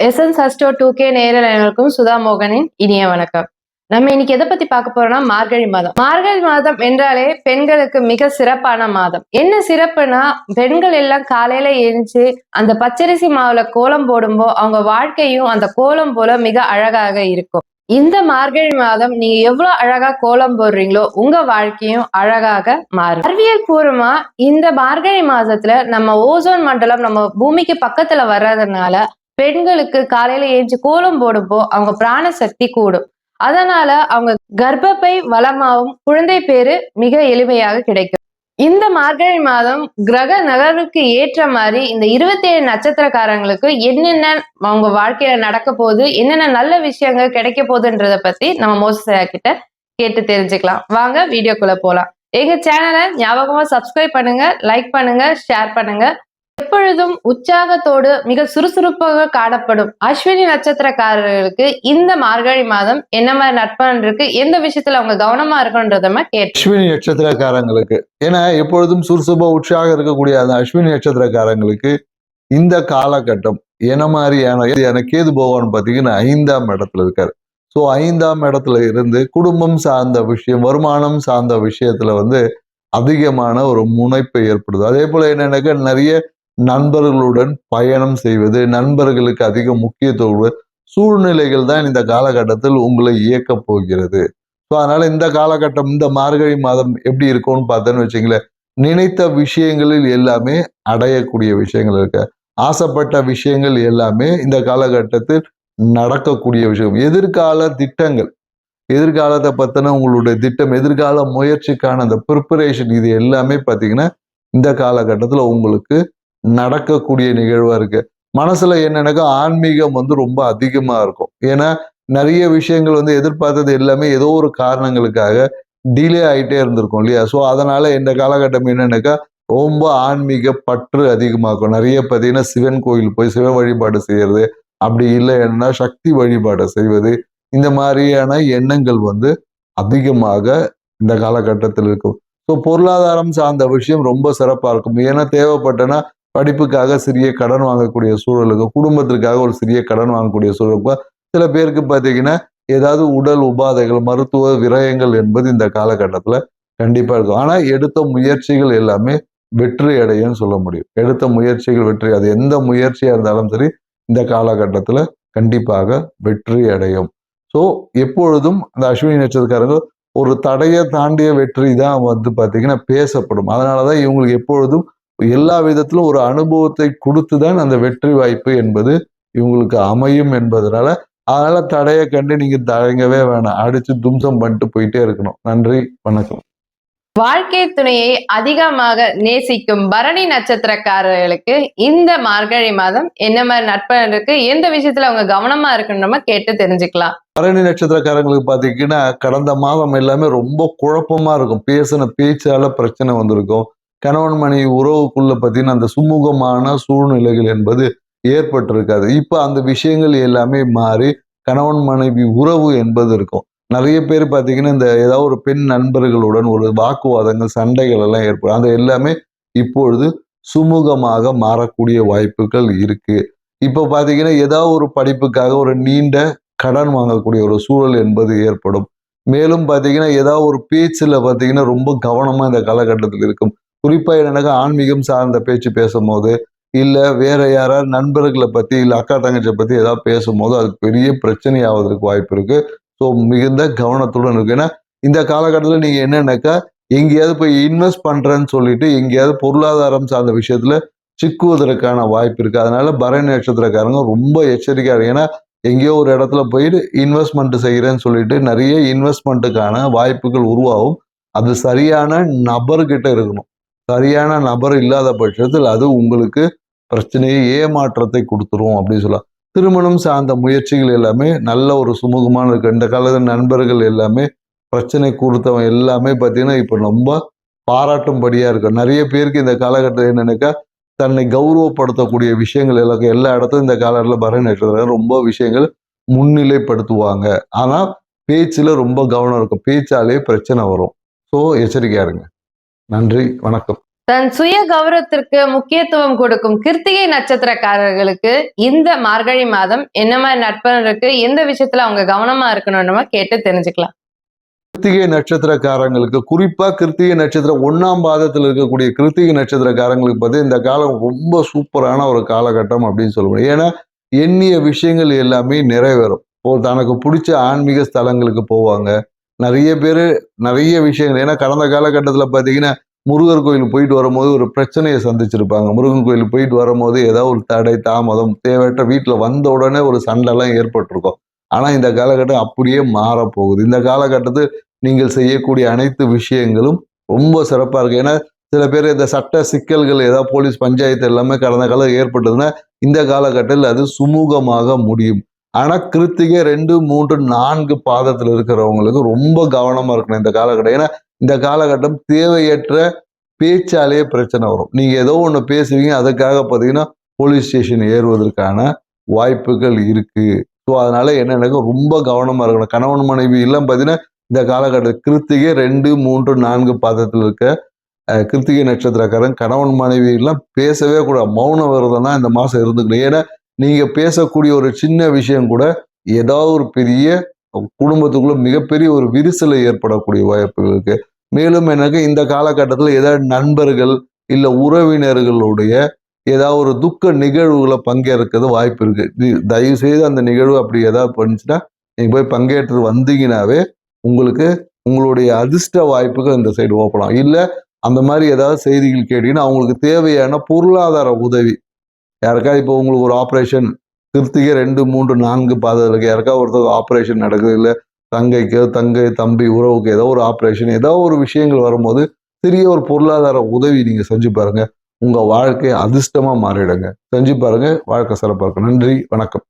எஸ்என்ஸ் Astro 2K நேயர்களுக்கும் சுதா மோகனின் இனிய வணக்கம். நம்ம இன்னைக்கு எதை பத்தி பார்க்க போறோம்னா மார்கழி மாதம். மார்கழி மாதம் என்றாலே பெண்களுக்கு மிக சிறப்பான மாதம். என்ன சிறப்புனா பெண்கள் எல்லாம் காலையில எழுந்து அந்த பச்சரிசி மாவுல கோலம் போடும்போ அவங்க வாழ்க்கையும் அந்த கோலம் போல மிக அழகாக இருக்கும். இந்த மார்கழி மாதம் நீங்க எவ்வளவு அழகா கோலம் போடுறீங்களோ உங்க வாழ்க்கையும் அழகாக மாறும். அறிவியல் பூர்வமா இந்த மார்கழி மாதத்துல நம்ம ஓசோன் மண்டலம் நம்ம பூமிக்கு பக்கத்துல வர்றதுனால பெண்களுக்கு காலையில ஏஞ்சி கோலம் போடும்போ அவங்க பிராண சக்தி கூடும். அதனால அவங்க கர்ப்பப்பை வளமாவும் குழந்தை பேரு மிக எளிமையாக கிடைக்கும். இந்த மார்கழி மாதம் கிரக நகர்வுக்கு ஏற்ற மாதிரி இந்த 27 நட்சத்திரக்காரங்களுக்கு என்னென்ன அவங்க வாழ்க்கையில நடக்க போகுது, என்னென்ன நல்ல விஷயங்கள் கிடைக்க போகுதுன்றத பத்தி நம்ம மோசஸ் கிட்ட கேட்டு தெரிஞ்சுக்கலாம். வாங்க வீடியோக்குள்ள போலாம். எங்க சேனலை ஞாபகமா சப்ஸ்கிரைப் பண்ணுங்க, லைக் பண்ணுங்க, ஷேர் பண்ணுங்க. எப்பொழுதும் உற்சாகத்தோடு மிக சுறுசுறுப்பாக காணப்படும் அஸ்வினி நட்சத்திரக்காரர்களுக்கு இந்த மார்கழி மாதம் என்ன மாதிரி நட்பன் இருக்கு, எந்த விஷயத்துல அவங்க கவனமா இருக்கணும்ன்றத கேட்டு. அஸ்வினி நட்சத்திரக்காரங்களுக்கு ஏன்னா எப்பொழுதும் சுறுசுறுப்பா உற்சாகம் இருக்கக்கூடிய அந்த அஸ்வினி நட்சத்திரக்காரங்களுக்கு இந்த காலகட்டம் என்ன மாதிரியான கேது பகவான் பார்த்தீங்கன்னா 5ஆம் இடத்துல இருக்காரு. ஸோ 5ஆம் இடத்துல இருந்து குடும்பம் சார்ந்த விஷயம், வருமானம் சார்ந்த விஷயத்துல அதிகமான ஒரு முனைப்பு ஏற்படுது. அதே போல என்னன்னாக்கா நிறைய நண்பர்களுடன் பயணம் செய்வது, நண்பர்களுக்கு அதிக முக்கியத்துவம் சூழ்நிலைகள் தான் இந்த காலகட்டத்தில் உங்களை இயக்க போகிறது. ஸோ அதனால இந்த காலகட்டம் இந்த மார்கழி மாதம் எப்படி இருக்கும்னு பார்த்தேன்னு வச்சுங்களேன், நினைத்த விஷயங்களில் எல்லாமே அடையக்கூடிய விஷயங்கள் இருக்கு. ஆசைப்பட்ட விஷயங்கள் எல்லாமே இந்த காலகட்டத்தில் நடக்கக்கூடிய விஷயம். எதிர்கால திட்டங்கள், எதிர்காலத்தை பத்தின உங்களுடைய திட்டம், எதிர்கால முயற்சிக்கான அந்த ப்ரிப்பரேஷன், இது எல்லாமே பார்த்தீங்கன்னா இந்த காலகட்டத்தில் உங்களுக்கு நடக்கக்கூடிய நிகழ்வா இருக்கு. மனசுல என்னன்னாக்கா ஆன்மீகம் ரொம்ப அதிகமா இருக்கும். ஏன்னா நிறைய விஷயங்கள் எதிர்பார்த்தது எல்லாமே ஏதோ ஒரு காரணங்களுக்காக டிலே ஆகிட்டே இருந்திருக்கும் இல்லையா? ஸோ அதனால இந்த காலகட்டம் என்னன்னாக்கா ரொம்ப ஆன்மீக பற்று அதிகமாகும். நிறைய பார்த்தீங்கன்னா சிவன் கோயில் போய் சிவ வழிபாடு செய்யறது, அப்படி இல்லைன்னா சக்தி வழிபாடு செய்வது, இந்த மாதிரியான எண்ணங்கள் அதிகமாக இந்த காலகட்டத்தில் இருக்கும். ஸோ பொருளாதாரம் சார்ந்த விஷயம் ரொம்ப சிறப்பா இருக்கும். ஏன்னா தேவைப்பட்டனா படிப்புக்காக சிறிய கடன் வாங்கக்கூடிய சூழலுக்கு, குடும்பத்திற்காக ஒரு சிறிய கடன் வாங்கக்கூடிய சூழலுக்கு, சில பேருக்கு பார்த்தீங்கன்னா ஏதாவது உடல் உபாதைகள், மருத்துவ விரயங்கள் என்பது இந்த காலகட்டத்துல கண்டிப்பா இருக்கும். ஆனா எடுத்த முயற்சிகள் எல்லாமே வெற்றி அடையும் சொல்ல முடியும். எடுத்த முயற்சிகள் வெற்றி, அது எந்த முயற்சியா இருந்தாலும் சரி இந்த காலகட்டத்துல கண்டிப்பாக வெற்றி அடையும். ஸோ எப்பொழுதும் அந்த அஸ்வினி நட்சத்திரக்காரங்க ஒரு தடையை தாண்டிய வெற்றி தான் பார்த்தீங்கன்னா பேசப்படும். அதனாலதான் இவங்களுக்கு எப்பொழுதும் எல்லா விதத்திலும் ஒரு அனுபவத்தை கொடுத்துதான் அந்த வெற்றி வாய்ப்பு என்பது இவங்களுக்கு அமையும் என்பதனால, அதனால தடையை கண்டு நீங்க தயங்கவே வேணாம், அடிச்சு தும்சம் பண்ணிட்டு போயிட்டே இருக்கணும். நன்றி, வணக்கம். வாழ்க்கை துணையை அதிகமாக நேசிக்கும் பரணி நட்சத்திரக்காரர்களுக்கு இந்த மார்கழி மாதம் என்ன மாதிரி நட்பன் இருக்கு, எந்த விஷயத்துல அவங்க கவனமா இருக்குன்னு நம்ம கேட்டு தெரிஞ்சுக்கலாம். பரணி நட்சத்திரக்காரங்களுக்கு பாத்தீங்கன்னா கடந்த மாதம் எல்லாமே ரொம்ப குழப்பமா இருக்கும். பேசின பேச்சால பிரச்சனை வந்திருக்கும். கணவன் மனைவி உறவுக்குள்ள பார்த்தீங்கன்னா அந்த சுமூகமான சூழ்நிலைகள் என்பது ஏற்பட்டிருக்காது. இப்ப அந்த விஷயங்கள் எல்லாமே மாறி கணவன் மனைவி உறவு என்பது இருக்கும். நிறைய பேர் பார்த்தீங்கன்னா இந்த ஏதாவது ஒரு பெண் நண்பர்களுடன் ஒரு வாக்குவாதங்கள், சண்டைகள் எல்லாம் ஏற்படும். அது எல்லாமே இப்பொழுது சுமூகமாக மாறக்கூடிய வாய்ப்புகள் இருக்கு. இப்ப பார்த்தீங்கன்னா ஏதாவது ஒரு படிப்புக்காக ஒரு நீண்ட கடன் வாங்கக்கூடிய ஒரு சூழல் என்பது ஏற்படும். மேலும் பார்த்தீங்கன்னா ஏதாவது ஒரு பேச்சுல பார்த்தீங்கன்னா ரொம்ப கவனமா இந்த காலகட்டத்தில் இருக்கும். குறிப்பா என்னன்னாக்கா ஆன்மீகம் சார்ந்த பேச்சு பேசும்போது, இல்ல வேற யாராவது நண்பர்களை பத்தி, இல்ல அக்கா தங்கச்சியை பத்தி ஏதாவது பேசும்போது அது பெரிய பிரச்சனை ஆவதற்கு வாய்ப்பு இருக்கு. ஸோ மிகுந்த கவனத்துடன் இருக்கு. ஏன்னா இந்த காலகட்டத்தில் நீங்க என்னன்னாக்கா எங்கேயாவது போய் இன்வெஸ்ட் பண்றேன்னு சொல்லிட்டு எங்கேயாவது பொருளாதாரம் சார்ந்த விஷயத்துல சிக்குவதற்கான வாய்ப்பு இருக்கு. அதனால பரணி நட்சத்திரக்காரங்க ரொம்ப எச்சரிக்கையா இருக்கு. ஏன்னா எங்கேயோ ஒரு இடத்துல போயிட்டு இன்வெஸ்ட்மெண்ட் செய்யறேன்னு சொல்லிட்டு நிறைய இன்வெஸ்ட்மெண்ட்டுக்கான வாய்ப்புகள் உருவாகும். அது சரியான நபர்கிட்ட இருக்கணும். சரியான நபர் இல்லாத பட்சத்தில் அது உங்களுக்கு பிரச்சனையை, ஏமாற்றத்தை கொடுத்துரும் அப்படின்னு சொல்லலாம். திருமணம் சார்ந்த முயற்சிகள் எல்லாமே நல்ல ஒரு சுமூகமான இருக்கு. இந்த காலத்தில் நண்பர்கள் எல்லாமே பிரச்சனை கொடுத்தவன் எல்லாமே பார்த்தீங்கன்னா இப்போ ரொம்ப பாராட்டும்படியா இருக்கு. நிறைய பேருக்கு இந்த காலகட்டத்தில் என்னன்னாக்கா தன்னை கௌரவப்படுத்தக்கூடிய விஷயங்கள் எல்லா இடத்துலையும் இந்த காலகட்டத்தில் பரணி நட்சத்திரம் ரொம்ப விஷயங்கள் முன்னிலைப்படுத்துவாங்க. ஆனால் பேச்சுல ரொம்ப கவனம் இருக்கும். பேச்சாலே பிரச்சனை வரும். ஸோ எச்சரிக்கையா இருங்க. நன்றி, வணக்கம். தன் சுய கௌரவத்திற்கு முக்கியத்துவம் கொடுக்கும் கிருத்திகை நட்சத்திரக்காரர்களுக்கு இந்த மார்கழி மாதம் என்ன மாதிரி நற்பலன் இருக்கு, எந்த விஷயத்துல அவங்க கவனமா இருக்கணும்னு கேட்டு தெரிஞ்சுக்கலாம். கிருத்திகை நட்சத்திரக்காரங்களுக்கு, குறிப்பா கிருத்திகை நட்சத்திரம் 1ஆம் பாதத்தில் இருக்கக்கூடிய கிருத்திகை நட்சத்திரக்காரங்களுக்கு பார்த்து இந்த காலம் ரொம்ப சூப்பரான ஒரு காலகட்டம் அப்படின்னு சொல்ல முடியும். ஏன்னா எண்ணிய விஷயங்கள் எல்லாமே நிறைவேறும். தனக்கு பிடிச்ச ஆன்மீக ஸ்தலங்களுக்கு போவாங்க. நிறைய பேர் நிறைய விஷயங்கள், ஏன்னா கடந்த காலகட்டத்தில் பார்த்தீங்கன்னா முருகர் கோயிலுக்கு போயிட்டு வரும்போது ஒரு பிரச்சனையை சந்திச்சிருப்பாங்க. முருகன் கோயிலுக்கு போயிட்டு வரும்போது ஏதாவது ஒரு தடை தாமதம் தேவையற்ற வீட்டில் வந்த உடனே ஒரு சண்டைலாம் ஏற்பட்டிருக்கும். ஆனா இந்த காலகட்டம் அப்படியே மாறப்போகுது. இந்த காலகட்டத்தில் நீங்கள் செய்யக்கூடிய அனைத்து விஷயங்களும் ரொம்ப சிறப்பா இருக்கு. ஏன்னா சில பேர் இந்த சட்ட சிக்கல்கள் ஏதாவது போலீஸ் பஞ்சாயத்து எல்லாமே கடந்த காலம் ஏற்பட்டதுன்னா இந்த காலகட்டத்தில் அது சுமூகமாக முடியும். ஆனா கிருத்திகை 2, 3, 4 பாதத்தில் இருக்கிறவங்களுக்கு ரொம்ப கவனமா இருக்கணும் இந்த காலகட்டம். ஏன்னா இந்த காலகட்டம் தேவையற்ற பேச்சாலேயே பிரச்சனை வரும். நீங்க ஏதோ ஒண்ணு பேசுவீங்க, அதுக்காக பார்த்தீங்கன்னா போலீஸ் ஸ்டேஷன் ஏறுவதற்கான வாய்ப்புகள் இருக்கு. ஸோ அதனால என்ன ரொம்ப கவனமா இருக்கணும். கணவன் மனைவி எல்லாம் பார்த்தீங்கன்னா இந்த காலகட்டத்தில் கிருத்திகை 2, 3, 4 பாதத்தில் இருக்க கிருத்திகை நட்சத்திரக்காரன் கணவன் மனைவி எல்லாம் பேசவே கூடாது. மௌன விரதம் தான் இந்த மாசம் இருந்துக்கணும். ஏன்னா நீங்க பேசக்கூடிய ஒரு சின்ன விஷயம் கூட ஏதாவது ஒரு பெரிய குடும்பத்துக்குள்ள மிகப்பெரிய ஒரு விரிசலை ஏற்படக்கூடிய வாய்ப்புகள் இருக்கு. மேலும் இந்த காலகட்டத்தில் ஏதாவது நண்பர்கள் இல்ல உறவினர்களுடைய ஏதாவது ஒரு துக்க நிகழ்வுகளை பங்கேற்கிறது வாய்ப்பு இருக்கு. தயவு செய்து அந்த நிகழ்வு அப்படி ஏதாவது பண்ணுச்சுன்னா நீங்க போய் பங்கேற்று வந்தீங்கன்னாவே உங்களுக்கு உங்களுடைய அதிர்ஷ்ட வாய்ப்புகள் இந்த சைடு ஓப்பன் ஆகும். இல்ல அந்த மாதிரி ஏதாவது செய்திகள் கேட்டீங்கன்னா அவங்களுக்கு தேவையான பொருளாதார உதவி, யாருக்கா இப்போ உங்களுக்கு ஒரு ஆப்ரேஷன் கிருத்திகை 2, 3, 4 பாதங்களுக்கு யாருக்கா ஒருத்தர் ஆப்ரேஷன் நடக்குது, இல்லை தங்கை தம்பி உறவுக்கு ஏதோ ஒரு ஆப்ரேஷன், ஏதோ ஒரு விஷயங்கள் வரும்போது சிறிய ஒரு பொருளாதார உதவி நீங்க செஞ்சு பாருங்க. உங்க வாழ்க்கை அதிர்ஷ்டமா மாறிடுங்க. செஞ்சு பாருங்க, வாழ்க்கை சிறப்பா இருக்கும். நன்றி, வணக்கம்.